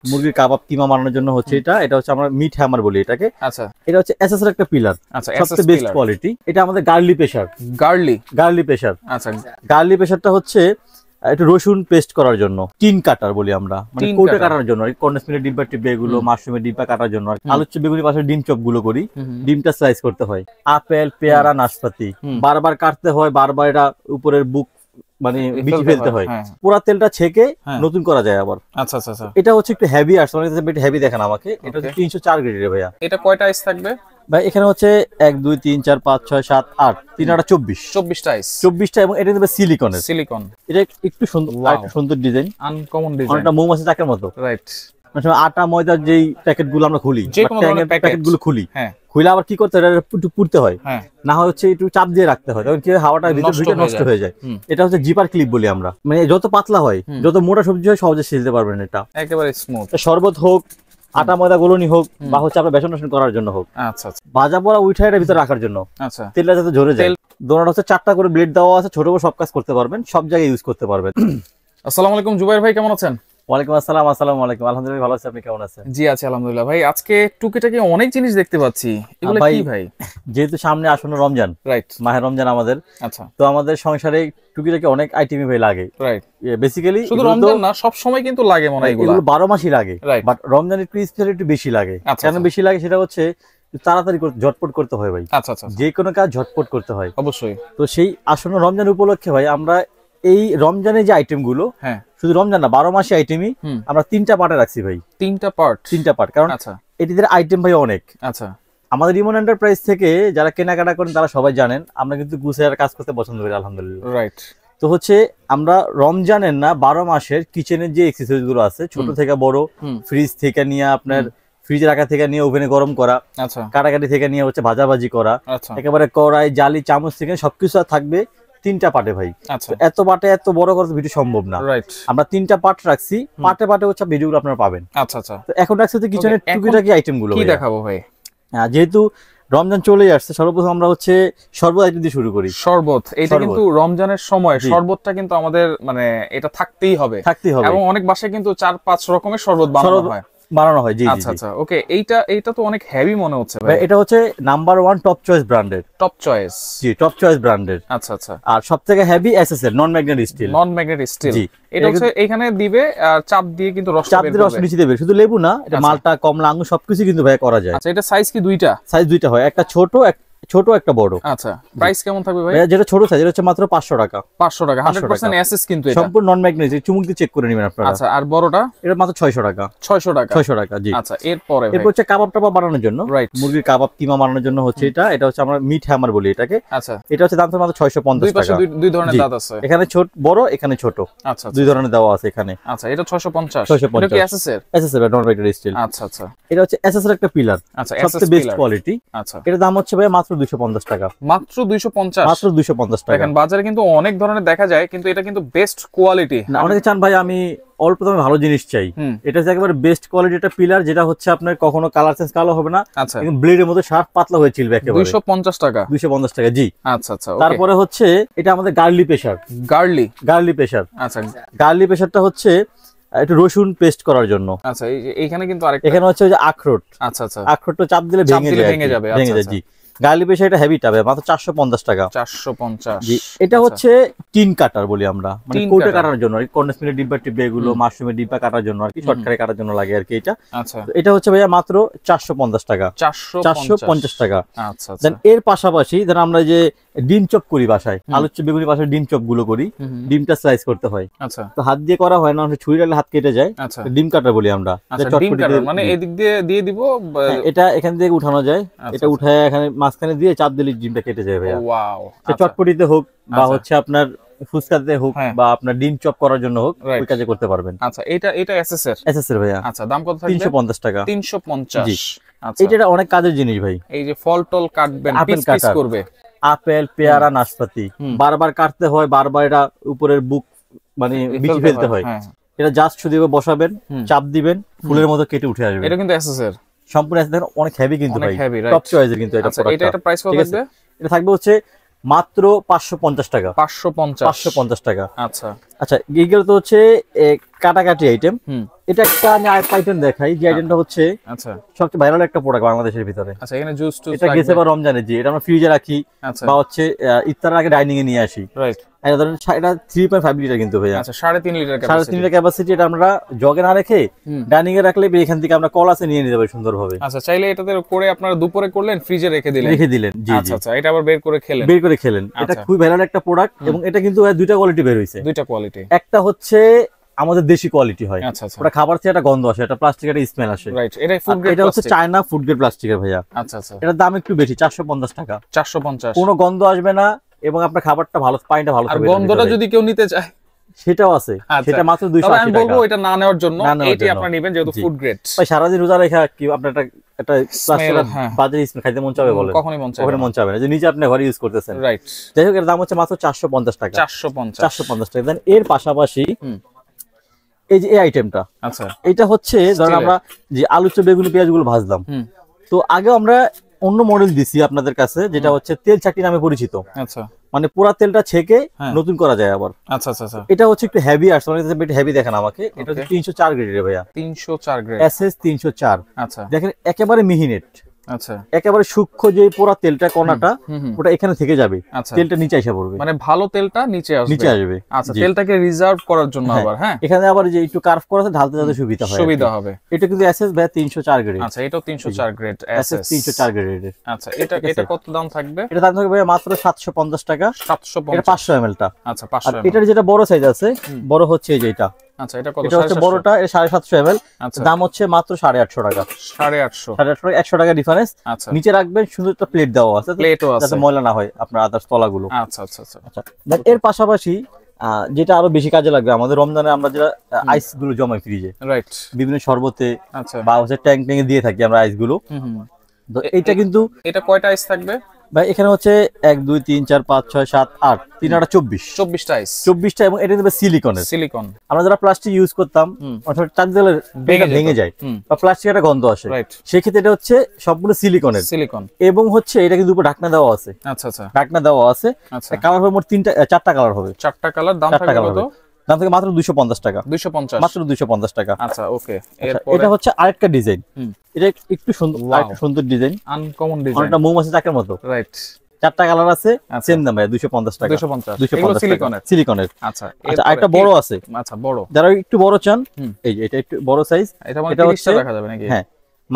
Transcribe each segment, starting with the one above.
মুরগির কাবাব কিমা বানানোর জন্য হচ্ছে এটা হচ্ছে আমরা মিট হ্যামার বলি এটাকে। আচ্ছা, এটা হচ্ছে এসএস এর একটা পিলার, আচ্ছা, সবচেয়ে বেস্ট কোয়ালিটি। এটা আমাদের গার্লি প্রেসার। গার্লি প্রেসার, আচ্ছা, গার্লি প্রেসারটা হচ্ছে একটু রসুন পেস্ট করার জন্য, টিন কাটার বলি আমরা, মানে কোটে কাটার জন্য, কর্নসমিলের ডিব্বা টিব্বা এগুলো, মাশরুমের ডিব্বা কাটার জন্য। আলুর চপ বেগুনি পাশে ডিম চপ গুলো করি, ডিমটা স্লাইস করতে হয়। আপেল পেয়ারা নাশপাতি বারবার কাটতে হয়, বারবার এটা উপরের বুক মানে বিচি ফেলতে হয়, পুরা তেলটা ছেঁকে নতুন করা যায় আবার। আচ্ছা আচ্ছা আচ্ছা, এটা হচ্ছে একটু হেভি আসছে, অনেক একটু হেভি দেখেন আমাকে। এটা হচ্ছে 304 গ্রেডের ভাইয়া। এটা কয়টা আইস থাকবে ভাই? এখানে হচ্ছে 1 2 3 4 5 6 7 8 3 8 24টা আইস, 24টা। এবং এটা কিন্তু সিলিকনের। এটা একটু সুন্দর, একটা সুন্দর ডিজাইন, আনকমন ডিজাইন, অনেকটা মৌমাছি চাকের মতো। রাইট। মানে আটা ময়দার যেই প্যাকেট গুলো আমরা খুলি, প্যাকেট গুলো খুলি, খুলে আবার কি করতে হয়, একটু পুড়তে হয়, না হয় হচ্ছে একটু চাপ দিয়ে রাখতে হয়, তখন কি হাওয়াটা ভিতরে নষ্ট হয়ে যায়। এটা হচ্ছে জিপার ক্লিপ বলি আমরা। মানে যত পাতলা হয়, যত মোটা সবজি হয়, সহজে ছিলতে পারবেন। এটা একেবারে স্মুথ। শরবত হোক, আটা ময়দা গোলনি হোক, বা হচ্ছে আপনার বেসন টেসন করার জন্য হোক, আচ্ছা ভাজা পোড়া উঠে এটা ভিতরে রাখার জন্য, আচ্ছা তেলটা যাতে ঝরে যায়। দোনোটা হচ্ছে 4টা করে ব্লেড দেওয়া আছে, ছোট বড় সব কাজ করতে পারবেন, সব জায়গায় ইউজ করতে পারবেন। আসসালামু আলাইকুম জুবাইর ভাই, কেমন আছেন? ওয়ালাইকুম আসসালাম। আসসালামু আলাইকুম। আলহামদুলিল্লাহ ভালো আছি, আপনি কেমন আছেন? জি আছি আলহামদুলিল্লাহ। ভাই আজকে টুকিটাকি অনেক জিনিস দেখতে পাচ্ছি, এগুলো কি ভাই? যেহেতু সামনে আসন্ন রমজান, রাইট, মাহে রমজান আমাদের, আচ্ছা, তো আমাদের সংসারে টুকিটাকি অনেক আইটেমই ভাই লাগে, রাইট। বেসিক্যালি শুধু রমজান না, সব সময় কিন্তু লাগে, মনে হয় এগুলো 12 মাসই লাগে, বাট রমজান একটু স্পেশালি একটু বেশি লাগে। কেন বেশি লাগে সেটা হচ্ছে তাড়াতাড়ি ঝটপট করতে হয় ভাই। আচ্ছা আচ্ছা, যে কোনো কাজ ঝটপট করতে হয় অবশ্যই। তো সেই আসন্ন রমজান উপলক্ষে ভাই আমরা এই রমজানের যে আইটেম গুলো, হ্যাঁ শুধু রমজান না, 12 মাসে আইটেমই আমরা 3টা পার্টে রাখছি ভাই। 3টা পার্ট, কারণ এটিদের আইটেম ভাই অনেক। আচ্ছা, আমাদের রিমন এন্টারপ্রাইজ থেকে যারা কেনাকাটা করেন তারা সবাই জানেন আমরা কিন্তু গুছিয়ে কাজ করতে পছন্দ করি, আলহামদুলিল্লাহ, রাইট। তো হচ্ছে আমরা রমজানের না 12 মাসের কিচেনের যে এক্সেসরিজ গুলো আছে, ছোট থেকে বড়, ফ্রিজ থেকে নিয়ে আপনার ফ্রিজে রাখা থেকে নিয়ে ওভেনে গরম করা, আচ্ছা, কাটাকাটি থেকে নিয়ে হচ্ছে ভাজাভাজি করা, একেবারে কড়াই জালি চামচ থেকে সবকিছু থাকবে 3টা পার্টে ভাই। এত পার্টে এত বড় করে ভিডিও সম্ভব না, রাইট। আমরা 3টা পার্ট রাখছি, পার্টে পার্টে হচ্ছে ভিডিওগুলো আপনারা পাবেন। আচ্ছা আচ্ছা, তো এখন রাখছি তো কিচেনের টুকিটাকি আইটেম গুলো কি দেখাবো ভাই। হ্যাঁ, যেহেতু রমজান চলেই আসছে, সর্বপ্রথম আমরা হচ্ছে শরবত আইটেম দিয়ে শুরু করি। শরবত, এটা কিন্তু রমজানের সময় শরবতটা কিন্তু আমাদের মানে এটা থাকতেই হবে এবং অনেক বাসায় কিন্তু 4-5 রকমের শরবত বানানো হয়। জি আচ্ছা আচ্ছা, ওকে। এইটা তো অনেক হেভি মনে হচ্ছে ভাই। এটা হচ্ছে নাম্বার 1 টপ চয়েস ব্র্যান্ডের। টপ চয়েস, জি টপ চয়েস ব্র্যান্ডের। আচ্ছা আচ্ছা, আর সবথেকে হেভি এসএস এর নন ম্যাগনেট স্টিল। জি, এটা হচ্ছে এখানে দিবে আর চাপ দিয়ে কিন্তু রস নিচে দেবে, শুধু লেবু না, এটা মালটা কমলা আঙ্গুর সবকিছু কিন্তু ভাই করা যায়। আচ্ছা, এটা সাইজ কি দুইটা? সাইজ দুইটা হয়, একটা ছোট একটা বড়। আচ্ছা, প্রাইস কেমন থাকবে ভাই? যেটা ছোট সাইজ এটা হচ্ছে মাত্র 500 টাকা। 500 টাকা, 100% এসএস কিন্তু এটা সম্পূর্ণ নন ম্যাগনেট, চুমুক দিয়ে চেক করে নেবেন আপনারা। আচ্ছা, আর বড়টা? এটা মাত্র 600 টাকা। 600 টাকা, জি। আচ্ছা, এরপর হচ্ছে কাবাব টাবাব বানানোর জন্য, রাইট, মুরগির কাবাব কিমা বানানোর জন্য হচ্ছে এটা হচ্ছে আমরা মিট হ্যামার বলি এটাকে। আচ্ছা, এটা হচ্ছে দাম মাত্র 650 টাকা। দুই ধরনের দাঁত আছে, এখানে ছোট বড়, এখানে ছোট। আচ্ছা, দুই ধরনের দেওয়া আছে এখানে। আচ্ছা, এটা 650। এটা কি এসএস এর? এসএস এর নন ম্যাগনেট স্টিল। আচ্ছা আচ্ছা, এটা হচ্ছে এসএস এর একটা পিলার, আচ্ছা, সবচেয়ে বেস্ট কোয়ালিটি। আচ্ছা, এটা দাম হচ্ছে ভাই মাত্র 250 টাকা। মাত্র 250 টাকা। দেখেন বাজারে কিন্তু অনেক ধরনের দেখা যায়, কিন্তু এটা কিন্তু বেস্ট কোয়ালিটি না। অনেকে চান ভাই আমি অল্প দামে ভালো জিনিস চাই, এটা হচ্ছে একেবারে বেস্ট কোয়ালিটি একটা পিলার, যেটা হচ্ছে আপনার কখনো কালার চেঞ্জ কালো হবে না, কিন্তু ব্লেডের মধ্যে শার্প পাতলা হয়ে ছিলবে একেবারে। 250 টাকা। 250 টাকা, জি। আচ্ছা আচ্ছা, তারপরে হচ্ছে এটা আমাদের গার্লি প্রেসার। গার্লি প্রেসার, আচ্ছা, গার্লি প্রেসারটা হচ্ছে একটু রসুন পেস্ট করার জন্য। আচ্ছা, এইখানে কিন্তু আরেকটা, এখানে হচ্ছে ওই যে আখরোট। আচ্ছা আচ্ছা, আখরোটটা চাপ দিলে ভেঙে যাবে। জি, গার্লি প্রেসার এটা হেভি টাবে, মাত্র 450 টাকা। 450, জি। এটা হচ্ছে টিন কাটার বলি আমরা, মানে কোটে কাটার জন্য, কর্নসমিলের ডিব্বা টিব্বা এগুলো, মাশরুমের ডিব্বা কাটার জন্য আর কি, শর্টকাটে কাটার জন্য লাগে আর কি এটা। আচ্ছা, এটা হচ্ছে ভাইয়া মাত্র 450 টাকা। 450 টাকা। আচ্ছা, দেন এর পাশাপাশি ধর আমরা যে ডিম চপ করি বাসায়, আলুর চপ বেগুনি পাশে ডিম চপ গুলো করি, ডিমটা স্লাইস করতে হয়। আচ্ছা, তো হাত দিয়ে করা হয় না, ছুরি ডালে হাত কেটে যায়। আচ্ছা, ডিম কাটার বলি আমরা। ডিম কাটার মানে এদিক দিয়ে দিব, এটা এখান থেকে উঠানো যায়, এটা উঠায় এখানে মাঝখানে দিয়ে চাপ দিলে ডিমটা কেটে যায় ভাইয়া। ওয়াও, চটপটিতে হোক বা হচ্ছে আপনার ফুচকাতে হোক বা আপনার ডিম চপ করার জন্য হোক, ওই কাজে করতে পারবেন। আচ্ছা, এটা এসএস এর ভাইয়া। আচ্ছা, দাম কত থাকবে? 350 টাকা। 350, জি। আচ্ছা, এটা অনেক কাজের জিনিস ভাই। এই যে ফল টল কাটবেন, পিস করবে, আপেল পেয়ারা নাশপাতি বারবার কাটতে হয়, বারবার এটা উপরের বুক মানে বিচি ফেলতে হয়, এটা জাস্ট শুধু বসাবেন, চাপ দিবেন, ফুলের মতো কেটে উঠে আসবে। এটা কিন্তু এসএস এর সম্পূর্ণ এসএস এর, অনেক হেভি কিন্তু ভাই, টপ চয়েসের কিন্তু এটা। এটা প্রাইস কত থাকবে? এটা থাকবে হচ্ছে মাত্র 550 টাকা। 550 টাকা। আচ্ছা আচ্ছা, এইগুলো তো হচ্ছে কাটাকাটি আইটেম। এটা একটা আমি আইটেম দেখাই, যে আইটেমটা হচ্ছে আচ্ছা সবচেয়ে ভাইরাল একটা প্রোডাক্ট বাংলাদেশের ভিতরে। আচ্ছা, এখানে জুস টুস এটা গেছে বা রমজানে, যে এটা আমরা ফ্রিজে রাখি বা হচ্ছে ইফতারের আগে ডাইনিং এ নিয়ে আসি। রাইট। এটা ধরেন এটা 3.5 লিটার কিন্তু ভাইয়া। আচ্ছা 3.5 লিটার ক্যাপাসিটি। 3.5 litre capacity. এটা আমরা জগে না রেখে ডাইনিং এ রাখলে এখান থেকে আমরা কল আছে নিয়ে নিতে পারি সুন্দরভাবে। আচ্ছা, চাইলে এটাতে করে আপনারা দুপুরে করলেন, ফ্রিজে রেখে দিলেন। জি জি। আচ্ছা, এটা আবার বের করে খেলেন। এটা খুবই ভাইরাল একটা প্রোডাক্ট, এবং এটা কিন্তু দুইটা কোয়ালিটি বের হইছে। দুইটা কোয়ালিটি। একটা হচ্ছে আমাদের দেশি কোয়ালিটি হয়। আচ্ছা আচ্ছা। ওটা খাবার থেকে একটা গন্ধ আসে, এটা প্লাস্টিক, একটা স্মেল আসে। রাইট। এটা ফুড গ্রেড, এটা হচ্ছে চায়না ফুড গ্রেড প্লাস্টিকের ভাইয়া। আচ্ছা আচ্ছা। এটার দাম একটু বেশি, 450 টাকা। 450। কোনো গন্ধ আসবে না, এবং আপনার খাবারটা ভালো, পানিটা ভালো থাকবে। আর গন্ধটা যদি কেউ নিতে চায় সেটাও আছে, সেটা মাত্র 280 টাকা। আমি বলবো এটা না নেওয়ার জন্য এটি আপনারা নেবেন, যেহেতু ফুড গ্রেড। ভাই সারা দিন রোজা রেখে কি আপনার একটা প্লাস্টিকের বাজে স্মেল খাইতে মন চাবে বলেন? কখনোই মন চাবে না, যে নিজে আপনি ঘরে ইউজ করতেছেন। রাইট। যাই হোক, এর দাম হচ্ছে মাত্র 450 টাকা। 450 টাকা। দেন এর পাশাপাশি এই যে এই আইটেমটা, আচ্ছা, এটা হচ্ছে ধরেন আমরা যে আলু চপ, বেগুনি, পেঁয়াজ গুলো ভাজলাম, তো আগে আমরা অন্য মডেল দিছি আপনাদের কাছে, যেটা হচ্ছে তেল চাকরি নামে পরিচিত। আচ্ছা, মানে পুরা তেলটা ছেঁকে নতুন করা যায় আবার। আচ্ছা আচ্ছা। এটা হচ্ছে একটু হেভি আসছে, মানে একটু হেভি দেখেন আমাকে। এটা হচ্ছে 304 গ্রেডের ভাইয়া। 304 গ্রেড, এসএস 304। আচ্ছা, দেখেন একেবারে মিহিনেট। আচ্ছা, একেবারে সূক্ষ্ম যে পুরা তেলটা কণাটা ওটা এখানে থেকে যাবে, তেলটা নিচে এসে পড়বে। মানে ভালো তেলটা নিচে আসবে। আচ্ছা, তেলটাকে রিজার্ভ করার জন্য আবার এখানে আবার যে একটু কার্ভ করা আছে, ঢালতে যাতে সুবিধা হবে। এটা কিন্তু এসএস ভাই 304 গ্রেড। আচ্ছা, এটাও 304 গ্রেড এসএস 304 গ্রেডের। আচ্ছা, এটা কত দাম থাকবে? এটা দাম থাকবে মাত্র 750 টাকা। 750। এটা 500 ml টা। আচ্ছা, 500 ml। এটার যেটা বড় সাইজ আছে, বড় হচ্ছে এই যে এটা। আচ্ছা, এটা কত? এটা হচ্ছে বড়টা, এটা 750 ml। দাম হচ্ছে মাত্র 850 টাকা। 850 100 টাকা ডিফারেন্স। আচ্ছা, নিচে রাখবেন সুন্দর একটা প্লেট দেওয়া আছে, প্লেটও আছে, যাতে ময়লা না হয় আপনার আদার্স তলাগুলো। আচ্ছা আচ্ছা আচ্ছা। এর পাশাপাশি যেটা আরো বেশি কাজে লাগবে আমাদের রমজানে, আমরা যেটা আইস গুলো জমাই ফ্রিজে, রাইট, বিভিন্ন শরবতে আচ্ছা, বা হচ্ছে ট্যাঙ্ক ট্যাঙ্কে দিয়ে থাকি আমরা আইস গুলো। তো এইটা কিন্তু এটা কয়টা আইস থাকবে ভাই? এখানে হচ্ছে 1 2 3 4 5 6 7 8 3 8 24টা আইস। 24টা, এবং এটা কিন্তু সিলিকন। আমরা যারা প্লাস্টিক ইউজ করতাম, অথবা টাক দিলে ভেঙে যায় বা প্লাস্টিকের একটা গন্ধ আসে, সেক্ষেত্রে এটা হচ্ছে সম্পূর্ণ সিলিকন, এবং হচ্ছে এটা কিন্তু উপর ঢাকনা দেওয়া আছে। আচ্ছা আচ্ছা, ঢাকনা দেওয়া আছে। কালার হবে মোট 4টা কালার হবে। 4টা কালার। দাম থাকবে কত? দাম থেকে মাত্র 250 টাকা। 250, মাত্র 250 টাকা। আচ্ছা, ওকে। এটা হচ্ছে আরেকটা ডিজাইন। এটা একটু সুন্দর, আরেকটা সুন্দর ডিজাইন, আনকমন ডিজাইন, অনেকটা মৌমাছি চাকের মতো। রাইট। 4টা কালার আছে, সেম দাম ভাই, 250 টাকা। 250 সিলিকনের। আচ্ছা, আরেকটা বড় আছে। আচ্ছা, বড়, যারা একটু বড় চান, এই যে এটা একটু বড় সাইজ, এটা হচ্ছে রাখা যাবে নাকি? হ্যাঁ,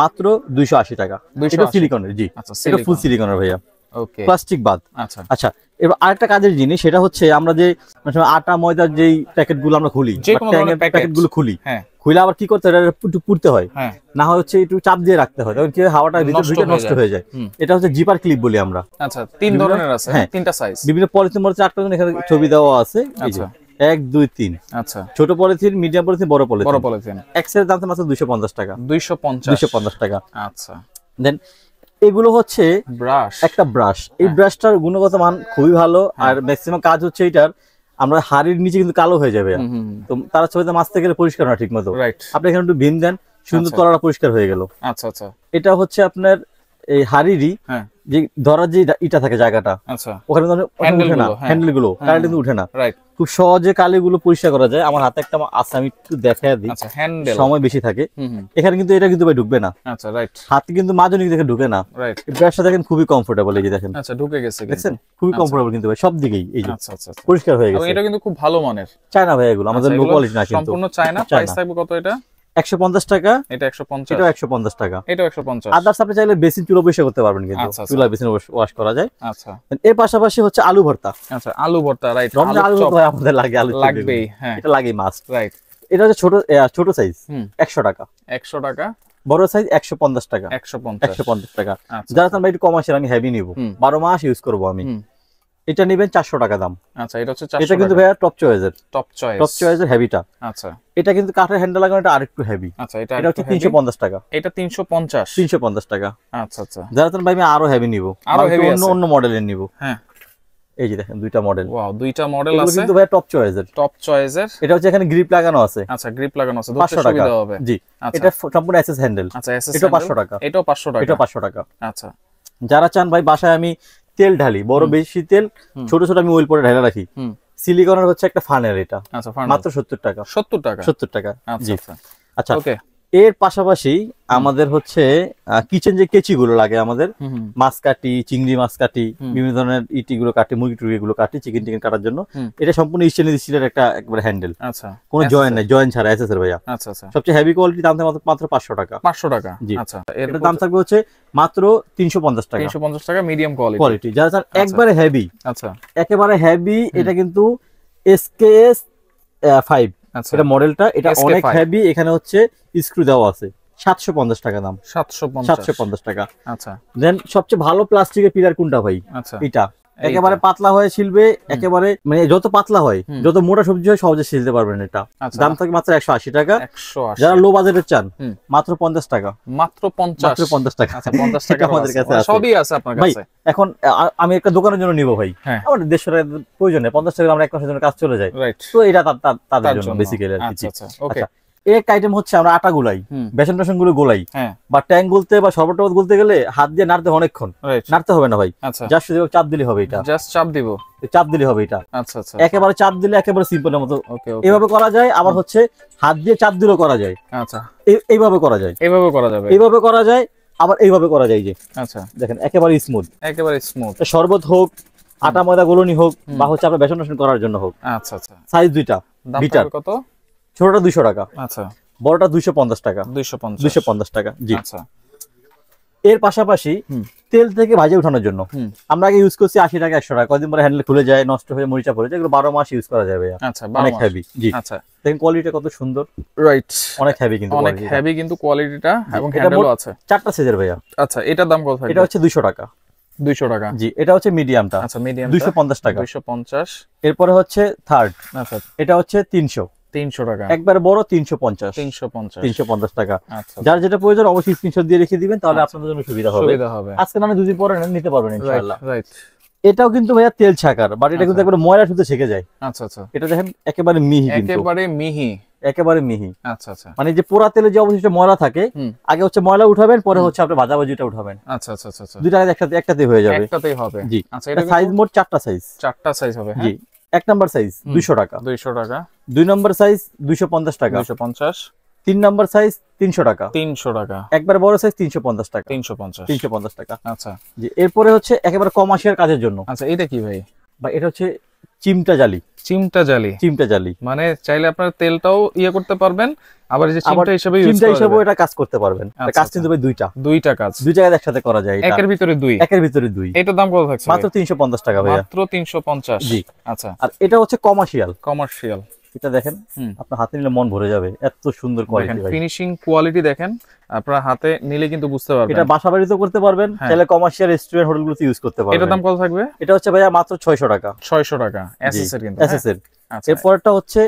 মাত্র 280 টাকা। এটা সিলিকনের। জি, এটা ফুল সিলিকনের ভাইয়া, ওকে, প্লাস্টিক বাদ। আচ্ছা আচ্ছা। এবার আরেকটা কাজের জিনিস, সেটা হচ্ছে আমরা যে আটা ময়দার যেই প্যাকেটগুলো আমরা খুলি, প্যাকেটগুলো খুলি, খুলে আবার কি করতে হয়, একটু পুড়তে হয়, না হয় হচ্ছে একটু চাপ দিয়ে রাখতে হয়, তখন কি হাওয়াটা ভিতরে নষ্ট হয়ে যায়। এটা হচ্ছে জিপার ক্লিপ বলি আমরা। আচ্ছা, 3 ধরনের আছে, 3টা সাইজ, বিভিন্ন পলিথিন মধ্যে 8টা এখানে ছবি দেওয়া আছে। আচ্ছা, 1 2 3। আচ্ছা, ছোট পলিথিন, মিডিয়াম পলিথিন, বড় পলিথিন। এক্সের দাম মাত্র 250 টাকা। 250 টাকা। আচ্ছা, দেন এগুলো হচ্ছে ব্রাশ, একটা ব্রাশ। এই ব্রাশটার গুণগত মান খুবই ভালো, আর ম্যাক্সিমাম কাজ হচ্ছে এটার, আমরা হাড়ির নিচে কিন্তু কালো হয়ে যাবে, তো তারা ছবিতে মাছতে গেলে পরিষ্কার না ঠিক মতো। আপনি এখানে একটু ভিম দেন, সুন্দর তলাটা পরিষ্কার হয়ে গেল। আচ্ছা আচ্ছা। এটা হচ্ছে আপনার এই হাড়িরই যে ধরার যে ইটা থাকে জায়গাটা, আচ্ছা, ওখানে হ্যান্ডেল গুলো কারেন্ট উঠে না, খুব সহজে কালিগুলো পরিষ্কার করা যায়। আমার হাতে একটা আছে, আমি একটু দেখায় দিই, সময় বেশি থাকে এখানে, কিন্তু এটা কিন্তু ভাই ঢুকবে না। আচ্ছা, রাইট। হাতে কিন্তু মাজনি দেখে ঢুকে না, রাইট। ব্রাশটা দেখেন খুবই কমফোর্টেবল, এই যে দেখেন। আচ্ছা, ঢুকে গেছে, দেখছেন, খুবই কমফোর্টেবল কিন্তু ভাই সব দিকেই। এই যে আচ্ছা আচ্ছা, পরিষ্কার হয়ে গেছে। এটা কিন্তু খুব ভালো মানের চায়না ভাই, এগুলো আমাদের লো কোয়ালিটি না, কিন্তু সম্পূর্ণ চায়না। প্রাইস থাকবে কত? এটা 150 টাকা। এটা 150, এটা 150 টাকা, এটা 150। আদার্স আপনি চাইলে বেসিন চুলা বসে করতে পারবেন, কিন্তু চুলা বেসিন ওয়াশ করা যায়। আচ্ছা, এর পাশাপাশি হচ্ছে আলু ভর্তা। আচ্ছা, আলু ভর্তা, রাইট। রমজান আলু ভর্তা আমাদের লাগে, আলু লাগবেই, হ্যাঁ, এটা লাগেই মাস্ট, রাইট। এটা হচ্ছে ছোট সাইজ, 100 টাকা। 100 টাকা। বড় সাইজ 150 টাকা। 150 টাকা। যারা ভাই একটু কম আসে, আমি হেভি নিব, 12 মাস ইউজ করব আমি, এটা নেবেন 400 টাকা দাম। আচ্ছা, এটা হচ্ছে 400 টাকা। এটা কিন্তু ভাইয়া টপ চয়েসের হেভিটা। আচ্ছা, এটা কিন্তু কাঠের হ্যান্ডেল লাগানো, এটা আরেকটু হেভি। আচ্ছা, এটা হচ্ছে 350 টাকা। এটা 350 টাকা। আচ্ছা আচ্ছা। যারা ভাই আমি আরো হেভি নিব, আরো হেভি অন্য মডেলের নিব। হ্যাঁ, এই যে দেখেন দুইটা মডেল। ওয়াও, দুইটা মডেল আছে, কিন্তু ভাই টপ চয়েসের। এটা হচ্ছে এখানে গ্রিপ লাগানো আছে। আচ্ছা, গ্রিপ লাগানো আছে, ধরতে সুবিধা হবে। জি, এটা সম্পূর্ণ এসএস হ্যান্ডেল। আচ্ছা, এটা 500 টাকা। এটাও 500 টাকা। এটা 500 টাকা। আচ্ছা, যারা চান ভাই বাসায় আমি তেল ঢালি, বড় বেশি তেল, ছোট ছোট আমি অয়েল পরে ঢালা রাখি, সিলিকনের হচ্ছে একটা ফানেল এটা। আচ্ছা, মাত্র 70 টাকা। 70 টাকা? 70 টাকা। আচ্ছা আচ্ছা ওকে। এর পাশাপাশি আমাদের হচ্ছে কিচেন যে কেচি গুলো লাগে আমাদের, মাছ কাটি, চিংড়ি মাছ কাটি, বিভিন্ন ধরনের ইটি গুলো কাটি, মুরগি টুরগি গুলো কাটি, চিকেন কাটার জন্য, এটা সম্পূর্ণ স্টেনলেস স্টিলের একটা একবারে হ্যান্ডেল। আচ্ছা, কোনো জয়েন্ট নাই, জয়েন্ট ছাড়া এসএস এর ভাইয়া। আচ্ছা আচ্ছা। সবচেয়ে হেভি কোয়ালিটি দাম থাকবে মাত্র 500 টাকা। 500 টাকা? জি। আচ্ছা, এর দাম থাকবে হচ্ছে মাত্র 350 টাকা। 350 টাকা মিডিয়াম কোয়ালিটি। যারা চান একবারে হেভি, আচ্ছা একেবারে হেভি, এটা কিন্তু এসকেএস 5 এটা মডেলটা, এটা অনেক হেভি। এখানে হচ্ছে স্ক্রু দেওয়া আছে। 750 টাকা দাম। 750 টাকা। আচ্ছা। দেন সবচেয়ে ভালো প্লাস্টিকের পিলার কোনটা ভাই? আচ্ছা, এটা একেবারে পাতলা হয়ে ছিলবে, একেবারে মানে যত পাতলা হয়, যত মোটা সবজি হয় সহজে ছিলতে পারবেন এটা। দাম থাকে মাত্র 180 টাকা। যারা লো বাজেটের চান মাত্র 50 টাকা। মাত্র 50 টাকা? আচ্ছা, 50 টাকা আমাদের কাছে আছে, সবই আছে আপনার কাছে। এখন আমি একটা দোকানের জন্য নিব ভাই, আমার 150 টাকা প্রয়োজন নেই, 50 টাকা আমরা এক মাসের জন্য কাজ চলে যায়, তো এটা তাদের জন্য বেসিক্যালি আর কি। আচ্ছা ওকে। এক আইটেম হচ্ছে আমরা আটা গুলাই, বেসন টেসন গুলো গোলাই, বা ট্যাং গুলতে বা শরবত টরবত গুলতে গেলে হাত দিয়ে নাড়তে অনেকক্ষণ, নাড়তে হবে না ভাই, জাস্ট শুধু চাপ দিলে হবে। এটা জাস্ট চাপ দিব, চাপ দিলে হবে এটা। আচ্ছা আচ্ছা। একেবারে চাপ দিলে একেবারে সিম্পলের মতো এভাবে করা যায়, আবার হচ্ছে হাত দিয়ে চাপ দিলেও করা যায়। আচ্ছা, এইভাবে করা যায়, এইভাবে করা যাবে, এইভাবে করা যায়, আবার এইভাবে করা যায়। যে আচ্ছা দেখেন একেবারে স্মুথ, একেবারে স্মুথ। শরবত হোক, আটা ময়দা গোলনি হোক, বা হচ্ছে আপনার বেসন টেসন করার জন্য হোক। আচ্ছা আচ্ছা। সাইজ দুইটা, বিটার কত? ছোটটা 200 টাকা, আচ্ছা, বড়টা 250 টাকা। 250 টাকা। জি। আচ্ছা। এর পাশাপাশি তেল থেকে ভাজে উঠানোর জন্য আমরা আগে ইউজ করছি 80 টাকা 100 টাকা, কয়েকদিন পরে হ্যান্ডেল খুলে যায়, নষ্ট হয়ে মরিচা পড়ে যায়, এগুলো 12 মাস ইউজ করা যাবে। আচ্ছা, অনেক হেভি। জি। আচ্ছা, দেখেন কোয়ালিটিটা কত সুন্দর। রাইট, অনেক হেভি, কিন্তু অনেক হেভি কিন্তু কোয়ালিটিটা, এবং হ্যান্ডেলও আছে। 4টা সাইজের ভাইয়া। আচ্ছা, এটার দাম কত থাকবে? এটা হচ্ছে 200 টাকা। 200 টাকা? জি। এটা হচ্ছে মিডিয়ামটা। আচ্ছা, মিডিয়াম 250 টাকা। 250। এরপরে হচ্ছে থার্ড। আচ্ছা, এটা হচ্ছে 300 টাকা। একবার বড় 350 টাকা। যার যেটা প্রয়োজন অবশ্যই স্ক্রিনশট দিয়ে রেখে দিবেন, তাহলে আপনাদের জন্য সুবিধা হবে। আজকে না দুদিন পরে নিতে পারবেন ইনশাআল্লাহ। রাইট। এটাও কিন্তু ভাইয়া তেল ছাকার, বাট এটা কিন্তু একবার ময়লা শুধু ছেকে যায়। আচ্ছা আচ্ছা। এটা দেখেন একেবারে মিহি, কিন্তু একেবারে মিহি, একেবারে মিহি। আচ্ছা আচ্ছা। মানে যে পোড়া তেলে যে অবশিষ্ট ময়লা থাকে, আগে হচ্ছে ময়লা উঠাবেন, পরে হচ্ছে আপনি ভাজাভাজিটা উঠাবেন। আচ্ছা আচ্ছা আচ্ছা। দুইটা একটাতে হয়ে যাবে। একটাতেই হবে। জি। আচ্ছা, এটা সাইজ মোট 4টা সাইজ। 4টা সাইজ হবে। জি। 1 নাম্বার সাইজ 200 টাকা। 200 টাকা। 2 নাম্বার সাইজ 250 টাকা। 250। 3 নাম্বার সাইজ 300 টাকা। 300 টাকা। একবার বড় সাইজ 350 টাকা। 350 টাকা। আচ্ছা। জি। এরপরে হচ্ছে একেবারে কমার্শিয়াল কাজের জন্য। আচ্ছা, এটা কি ভাই? এটা হচ্ছে চিমটা জালি। চিমটা জালি? চিমটা জালি মানে চাইলে আপনার তেলটাও করতে পারবেন, আবার এই যে চিমটা হিসেবে ইউজ চিমটা হিসেবে এটা কাজ করতে পারবেন। কাজ কিন্তু ভাই দুইটা কাজ, দুই জায়গায় একসাথে করা যায়। একের ভিতরে দুই। এটার দাম কত থাকছে? মাত্র 350 টাকা ভাই। মাত্র 350। জি। আচ্ছা। আর এটা হচ্ছে কমার্শিয়াল। কমার্শিয়াল। এটা দেখেন আপনার হাতে নিলে মন ভরে যাবে, এত সুন্দর কোয়ালিটি ভাই। ফিনিশিং কোয়ালিটি দেখেন, আপনার হাতে নিলে কিন্তু বুঝতে পারবেন। এটা বাসা বাড়িতেও করতে পারবেন, চাইলে কমার্শিয়াল রেস্টুরেন্ট হোটেলগুলোতে ইউজ করতে পারবেন। এটার দাম কত থাকবে? এটা হচ্ছে ভাইয়া মাত্র 600 টাকা। 600 টাকা এসএস এর, কিন্তু এসএস এর। এরপরটা হচ্ছে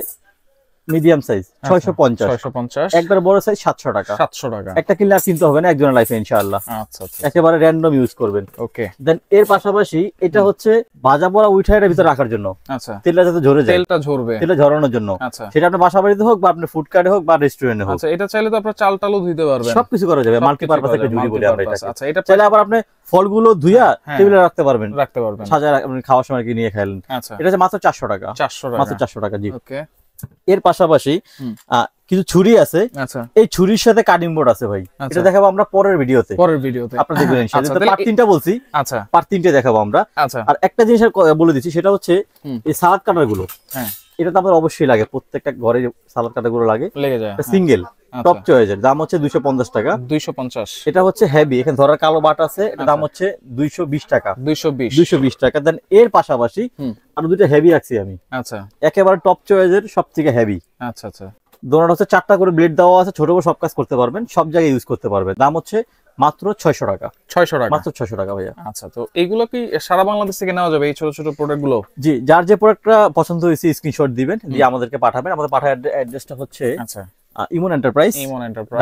মিডিয়াম সাইজ 650। একবার বড় সাইজ 700 টাকা। 700 টাকা। একটা কিনলে আর কিনতে হবে না একজনের লাইফে ইনশাআল্লাহ। আচ্ছা আচ্ছা। একেবারে র‍্যান্ডম ইউজ করবেন। ওকে। দেন এর পাশাপাশি এটা হচ্ছে ভাজা পোড়া উঠাইয়ের ভিতর রাখার জন্য। আচ্ছা। তেলটা যাতে ঝরে যায়, তেলটা ঝরবে, তেলটা ঝরানোর জন্য। আচ্ছা। সেটা আপনার বাসা বাড়িতে হোক, বা আপনার ফুড কার্টে হোক, বা রেস্টুরেন্টে হোক। আচ্ছা, এটা চাইলে তো আপনার চাল টালও ধুইতে পারবেন, সবকিছু করা যাবে। মাল্টিপারপাস একটা ঝুড়ি বলি আমরা এটাকে। আচ্ছা, এটা চাইলে আবার আপনি ফলগুলো ধুইয়া টেবিলে রাখতে পারবেন, সাজায় আপনি খাওয়ার সময় কি নিয়ে খাইলেন। আচ্ছা। এটা হচ্ছে মাত্র 400 টাকা। 400 টাকা। মাত্র 400 টাকা। জি। ওকে। এর পাশাপাশি কিছু ছুরি আছে। আচ্ছা। এই ছুরির সাথে কাটিং বোর্ড আছে ভাই, এটা দেখাবো আমরা পরের ভিডিওতে। আপনারা দেখবেন ইনশাআল্লাহ। পার্ট 3টা বলছি। আচ্ছা। পার্ট 3টে দেখাবো আমরা। আচ্ছা। আর একটা জিনিস বলে দিচ্ছি, সেটা হচ্ছে এই সালাদ কাটার গুলো। হ্যাঁ, এটা তো আমাদের অবশ্যই লাগে, প্রত্যেকটা ঘরে সালাদ কাটার গুলো লেগে যায়। সিঙ্গেল টপ চয়েসের দাম হচ্ছে 250 টাকা। 250। এটা হচ্ছে হেভি, এখানে ধরার কালো বাট আছে, এটা দাম হচ্ছে 220 টাকা। 220 টাকা। দেন এর পাশাপাশি আর দুটো হেভি রাখছি আমি। আচ্ছা। একেবারে টপ চয়েসের সবথেকে হেভি। আচ্ছা আচ্ছা। দোনোটা হচ্ছে 4টা করে ব্লেড দেওয়া আছে, ছোট বড় সব কাজ করতে পারবেন, সব জায়গায় ইউজ করতে পারবেন। দাম হচ্ছে মাত্র 600 টাকা। 600 টাকা। মাত্র 600 টাকা ভাইয়া। আচ্ছা, তো এইগুলো কি সারা বাংলাদেশ থেকে নেওয়া যাবে, এই ছোট ছোট প্রোডাক্ট গুলো? জি, যার যে প্রোডাক্টটা পছন্দ হয়েছে স্ক্রিনশট দিবেন, দিয়ে আমাদেরকে পাঠাবেন। আমাদের পাঠানোর অ্যাড্রেসটা হচ্ছে আচ্ছা Emon enterprise,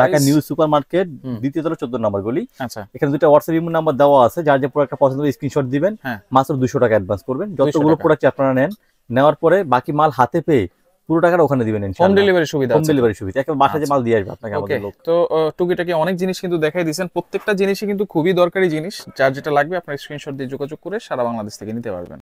Dhaka new super market, দ্বিতীয় তলা 14 নম্বর গলি। আচ্ছা। এখানে দুটো হোয়াটসঅ্যাপ ইমো নাম্বার দেওয়া আছে, যার যে প্রোডাক্টটা পছন্দ হবে স্ক্রিনশট দিবেন, মাত্র 200 টাকা অ্যাডভান্স করবেন। যতগুলো প্রোডাক্ট আপনারা নেন, নেওয়ার পরে বাকি মাল হাতে পেয়ে পুরো টাকাটা ওখানে দিবেন ইনশাআল্লাহ। হোম ডেলিভারি সুবিধা। হোম ডেলিভারি সুবিধা, একদম বাসায় মাল দিয়ে আসবে আপনাকে আমাদের লোক। তো টুকিটাকি অনেক জিনিস কিন্তু দেখাই দিয়েছেন, প্রত্যেকটা জিনিসই কিন্তু খুবই দরকারি জিনিস। যার যেটা লাগবে আপনার স্ক্রিনশট দিয়ে যোগাযোগ করে সারা বাংলাদেশ থেকে নিতে পারবেন।